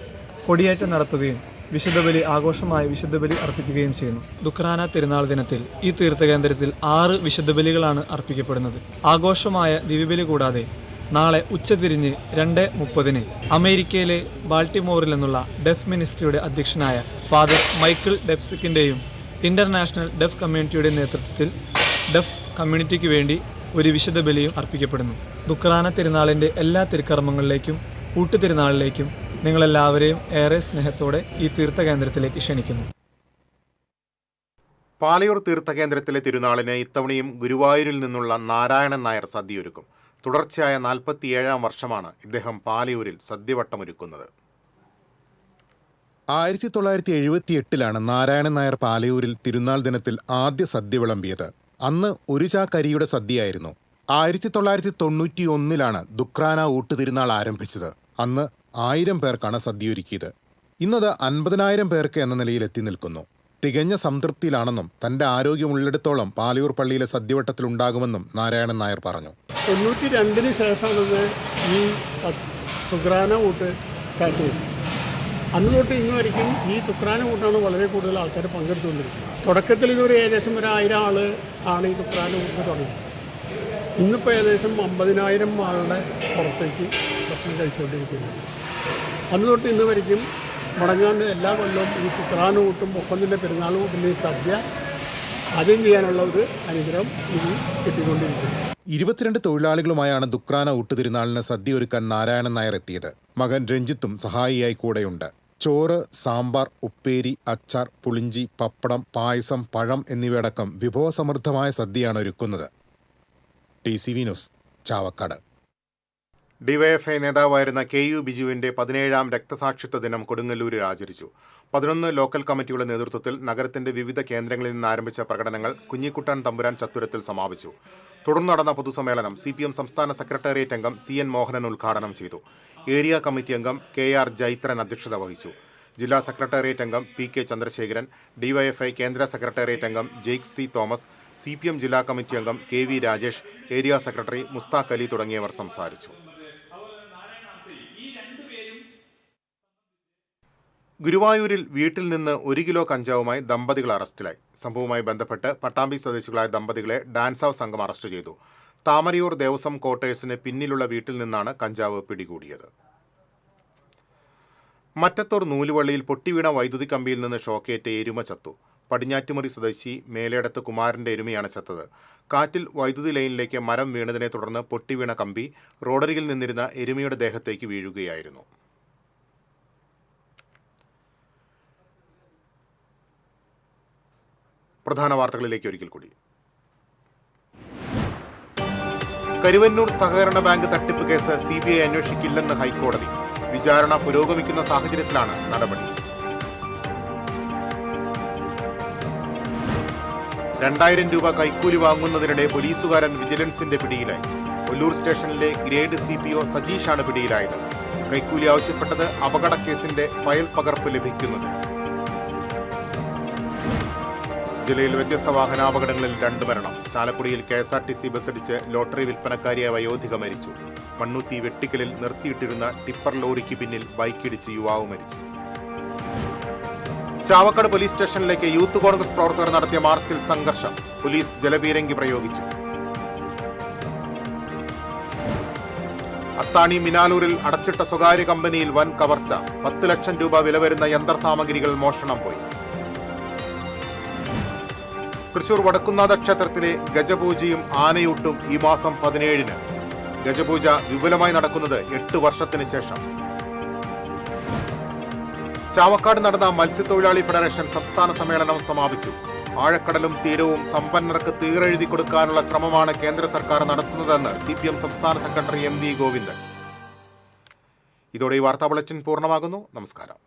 Speaker 21: കൊടിയേറ്റം നടത്തുകയും വിശുദ്ധബലി ആഘോഷമായി വിശുദ്ധബലി അർപ്പിക്കുകയും ചെയ്യുന്നു. ദുക്രാന തിരുനാൾ ദിനത്തിൽ ഈ തീർത്ഥകേന്ദ്രത്തിൽ 6 വിശുദ്ധബലികളാണ് അർപ്പിക്കപ്പെടുന്നത്. ആഘോഷമായ ദിവ്യബലി കൂടാതെ നാളെ ഉച്ചതിരിഞ്ഞ് 2:30 അമേരിക്കയിലെ ബാൾട്ടിമോറിൽ നിന്നുള്ള ഡെഫ് മിനിസ്ട്രിയുടെ അധ്യക്ഷനായ ഫാദർ മൈക്കിൾ ഡെപ്സിക്കിൻ്റെയും ഇന്റർനാഷണൽ ഡെഫ് കമ്മ്യൂണിറ്റിയുടെ നേതൃത്വത്തിൽ ഡെഫ് കമ്മ്യൂണിറ്റിക്ക് വേണ്ടി ഒരു വിശുദ്ധ ബലിയും അർപ്പിക്കപ്പെടുന്നു. ദുക്രാന തിരുനാളിൻ്റെ എല്ലാ തിരുക്കർമ്മങ്ങളിലേക്കും ഊട്ടുതിരുനാളിലേക്കും നിങ്ങളെല്ലാവരെയും ഏറെ സ്നേഹത്തോടെ ഈ തീർത്ഥകേന്ദ്രത്തിലേക്ക് ക്ഷണിക്കുന്നു.
Speaker 1: പാലയൂർ തീർത്ഥകേന്ദ്രത്തിലെ തിരുനാളിന് ഇത്തവണയും ഗുരുവായൂരിൽ നിന്നുള്ള നാരായണൻ നായർ സദ്യയൊരുക്കും. തുടർച്ചയായ 47ാം വർഷമാണ് ഇദ്ദേഹം പാലയൂരിൽ സദ്യവട്ടമൊരുക്കുന്നത്.
Speaker 22: 1978 നാരായണൻ നായർ പാലയൂരിൽ തിരുനാൾ ദിനത്തിൽ ആദ്യ സദ്യ വിളമ്പിയത്. അന്ന് ഒരു ചാക്കരിയുടെ സദ്യയായിരുന്നു. 1991 ദുക്രാന ഊട്ട് തിരുനാൾ ആരംഭിച്ചത്. അന്ന് 1000 പേർക്കാണ് സദ്യയൊരുക്കിയത്. ഇന്നത് 50,000 പേർക്ക് എന്ന നിലയിൽ എത്തി നിൽക്കുന്നു. തികഞ്ഞ സംതൃപ്തിയിലാണെന്നും തന്റെ ആരോഗ്യമുള്ളിടത്തോളം പാലയൂർ പള്ളിയിലെ സദ്യവട്ടത്തിലുണ്ടാകുമെന്നും നാരായണൻ നായർ പറഞ്ഞു.
Speaker 23: 92 ശേഷമാണ് ഈ ദുക്രാന ഊട്ട് സ്റ്റാർട്ട് ചെയ്തത്. അന്ന് തൊട്ട് ഇന്ന് വരയ്ക്കും ഈ ദുക്രാന ഊട്ടാണ് വളരെ കൂടുതൽ ആൾക്കാർ പങ്കെടുത്തുകൊണ്ടിരിക്കുന്നത്. തുടക്കത്തിൽ ഇതൊരു ഏകദേശം 1,000 ആൾ ആണ് ഈ ദുക്രാന ഊട്ട് തുടങ്ങിയത്. ഇന്നിപ്പോൾ ഏകദേശം 50,000 ആളുടെ പുറത്തേക്ക് ഭക്ഷണം കഴിച്ചുകൊണ്ടിരിക്കുന്നത്. അന്ന് തൊട്ട് ഇന്ന് വരയ്ക്കും മുടങ്ങാണ്ട് എല്ലാ കൊല്ലവും ഈ ദുക്രാന ഊട്ടും ഒപ്പത്തിൻ്റെ പെരുന്നാൾ ഊട്ടിൻ്റെ സദ്യ ആദ്യം ചെയ്യാനുള്ള ഒരു അനുഗ്രഹം ഇത് കിട്ടിക്കൊണ്ടിരിക്കുന്നു.
Speaker 22: 22 തൊഴിലാളികളുമായാണ് ദുക്രാന ഊട്ട് തിരുനാളിന് സദ്യ ഒരുക്കാൻ നാരായണൻ നായർ എത്തിയത്. മകൻ രഞ്ജിത്തും സഹായിയായി കൂടെയുണ്ട്. ചോറ്, സാമ്പാർ, ഉപ്പേരി, അച്ചാർ, പുളിഞ്ചി, പപ്പടം, പായസം, പഴം എന്നിവയടക്കം വിഭവസമൃദ്ധമായ സദ്യയാണ് ഒരുക്കുന്നത്. TCV news, Chavakkad.
Speaker 1: ഡിവൈഎഫ്ഐ നേതാവായിരുന്ന KU ബിജുവിന്റെ 17ാം രക്തസാക്ഷിത്വ ദിനം കൊടുങ്ങല്ലൂരിൽ ആചരിച്ചു. 11 ലോക്കൽ കമ്മിറ്റിയുടെ നേതൃത്വത്തിൽ നഗരത്തിന്റെ വിവിധ കേന്ദ്രങ്ങളിൽ നിന്ന് ആരംഭിച്ച പ്രകടനങ്ങൾ കുഞ്ഞിക്കുട്ടൻ തമ്പുരാൻ ചത്തുരത്തിൽ സമാപിച്ചു. തുടർന്ന് നടന്ന പൊതുസമ്മേളനം CPM സംസ്ഥാന സെക്രട്ടേറിയറ്റ് അംഗം CN മോഹനൻ ഉദ്ഘാടനം ചെയ്തു. ഏരിയ കമ്മിറ്റി അംഗം KR ജൈത്രൻ അധ്യക്ഷത വഹിച്ചു. ജില്ലാ സെക്രട്ടേറിയറ്റ് അംഗം PK ചന്ദ്രശേഖരൻ, ഡിവൈഎഫ്ഐ കേന്ദ്ര സെക്രട്ടേറിയറ്റ് അംഗം ജെയ്ക് C തോമസ്, CPM ജില്ലാ കമ്മിറ്റി അംഗം KV Rajesh, area secretary Mushtaq Ali തുടങ്ങിയവർ സംസാരിച്ചു. ഗുരുവായൂരിൽ വീട്ടിൽ നിന്ന് 1 കിലോ കഞ്ചാവുമായി ദമ്പതികൾ അറസ്റ്റിലായി. സംഭവവുമായി ബന്ധപ്പെട്ട് പട്ടാമ്പി സ്വദേശികളായ ദമ്പതികളെ ഡാൻസ് സംഘം അറസ്റ്റ് ചെയ്തു. താമരയൂർ ദേവസ്വം ക്വാർട്ടേഴ്സിന് പിന്നിലുള്ള വീട്ടിൽ നിന്നാണ് കഞ്ചാവ് പിടികൂടിയത്. മറ്റത്തൂർ നൂലുവള്ളിയിൽ പൊട്ടിവീണ വൈദ്യുതി കമ്പിയിൽ നിന്ന് ഷോക്കേറ്റ് എരുമ ചത്തു. പടിഞ്ഞാറ്റുമുറി സ്വദേശി മേലേടത്ത് കുമാരന്റെ എരുമയാണ് ചത്തത്. കാറ്റിൽ വൈദ്യുതി ലൈനിലേക്ക് മരം വീണതിനെ തുടർന്ന് പൊട്ടിവീണ കമ്പി റോഡരികിൽ നിന്നിരുന്ന എരുമയുടെ ദേഹത്തേക്ക് വീഴുകയായിരുന്നു. പ്രധാന വാർത്തകളിലേക്ക് ഒരിക്കൽ കൂടി. കരുവന്നൂർ സഹകരണ ബാങ്ക് തട്ടിപ്പ് കേസ് CBI അന്വേഷിക്കില്ലെന്ന് ഹൈക്കോടതി. വിചാരണ പുരോഗമിക്കുന്ന സാഹചര്യത്തിലാണ് നടപടി. 2000 രൂപ കൈക്കൂലി വാങ്ങുന്നതിനിടെ പോലീസുകാരൻ വിജിലൻസിന്റെ പിടിയിലായി. ഒല്ലൂർ സ്റ്റേഷനിലെ ഗ്രേഡ് CPO സജീഷാണ് പിടിയിലായത്. കൈക്കൂലി ആവശ്യപ്പെട്ടത് അപകട കേസിന്റെ ഫയൽ പകർപ്പ് ലഭിക്കുന്നത്. ജില്ലയിൽ വ്യത്യസ്ത വാഹനാപകടങ്ങളിൽ 2 മരണം. ചാലക്കുടിയിൽ KSRTC ബസ്സിടിച്ച് ലോട്ടറി വിൽപ്പനക്കാരിയായ വയോധിക മരിച്ചു. മണ്ണുത്തി വെട്ടിക്കലിൽ നിർത്തിയിട്ടിരുന്ന ടിപ്പർ ലോറിക്ക് പിന്നിൽ ബൈക്കിടിച്ച് യുവാവ് മരിച്ചു. ചാവക്കാട് പോലീസ് സ്റ്റേഷനിലേക്ക് യൂത്ത് കോൺഗ്രസ് പ്രവർത്തകർ നടത്തിയ മാർച്ചിൽ സംഘർഷം. പോലീസ് ജലപീരങ്കി പ്രയോഗിച്ചു. അത്താണി മിനാലൂരിൽ അടച്ചിട്ട സ്വകാര്യ കമ്പനിയിൽ വൻ കവർച്ച. 10 ലക്ഷം രൂപ വില വരുന്ന യന്ത്രസാമഗ്രികൾ മോഷണം പോയി. തൃശൂർ വടക്കുന്നാഥ ക്ഷേത്രത്തിലെ ഗജപൂജയും ആനയൂട്ടും ഈ മാസം 17-ന്. ഗജപൂജ വിപുലമായി നടക്കുന്നത് 8 വർഷത്തിന് ശേഷം. ചാവക്കാട് നടന്ന മത്സ്യത്തൊഴിലാളി ഫെഡറേഷൻ സംസ്ഥാന സമ്മേളനം സമാപിച്ചു. ആഴക്കടലും തീരവും സമ്പന്നർക്ക് തീരെഴുതി കൊടുക്കാനുള്ള ശ്രമമാണ് കേന്ദ്ര സർക്കാർ നടത്തുന്നതെന്ന് CPM സംസ്ഥാന സെക്രട്ടറി MV ഗോവിന്ദൻ. ഇതോടെ ഈ വാർത്താ ബുള്ളറ്റിൻ പൂർണ്ണമാകുന്നു. നമസ്കാരം.